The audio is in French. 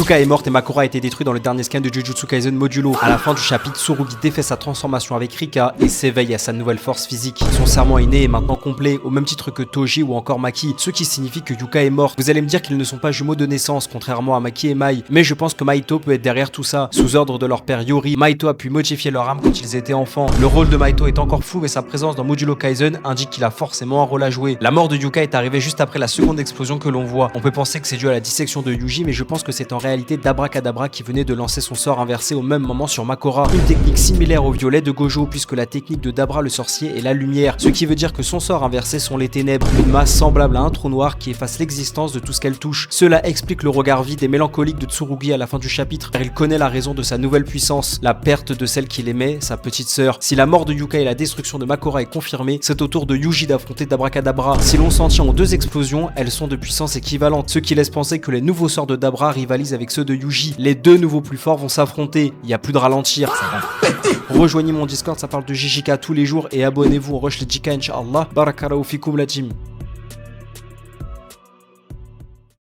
Yuka est morte et Makora a été détruit dans le dernier scan de Jujutsu Kaisen Modulo. À la fin du chapitre, Tsurugi défait sa transformation avec Rika et s'éveille à sa nouvelle force physique. Son serment inné est maintenant complet, au même titre que Toji ou encore Maki, ce qui signifie que Yuka est morte. Vous allez me dire qu'ils ne sont pas jumeaux de naissance, contrairement à Maki et Mai, mais je pense que Maito peut être derrière tout ça. Sous ordre de leur père Yori, Maito a pu modifier leur âme quand ils étaient enfants. Le rôle de Maito est encore flou, mais sa présence dans Modulo Kaisen indique qu'il a forcément un rôle à jouer. La mort de Yuka est arrivée juste après la seconde explosion que l'on voit. On peut penser que c'est dû à la dissection de Yuji, mais je pense que c'est en réalité d'Abracadabra qui venait de lancer son sort inversé au même moment sur Makora. Une technique similaire au violet de Gojo, puisque la technique de Dabra le sorcier est la lumière, ce qui veut dire que son sort inversé sont les ténèbres, une masse semblable à un trou noir qui efface l'existence de tout ce qu'elle touche. Cela explique le regard vide et mélancolique de Tsurugi à la fin du chapitre, car il connaît la raison de sa nouvelle puissance, la perte de celle qu'il aimait, sa petite sœur. Si la mort de Yuka et la destruction de Makora est confirmée, c'est au tour de Yuji d'affronter d'Abracadabra. Si l'on s'en tient aux deux explosions, elles sont de puissance équivalente, ce qui laisse penser que les nouveaux sorts de Dabra rivalisent avec ceux de Yuji. Les deux nouveaux plus forts vont s'affronter, il n'y a plus de ralentir. Rejoignez mon Discord, ça parle de JJK tous les jours et abonnez-vous au Rush le JK Inch'Allah. Barakallahu fikum la team.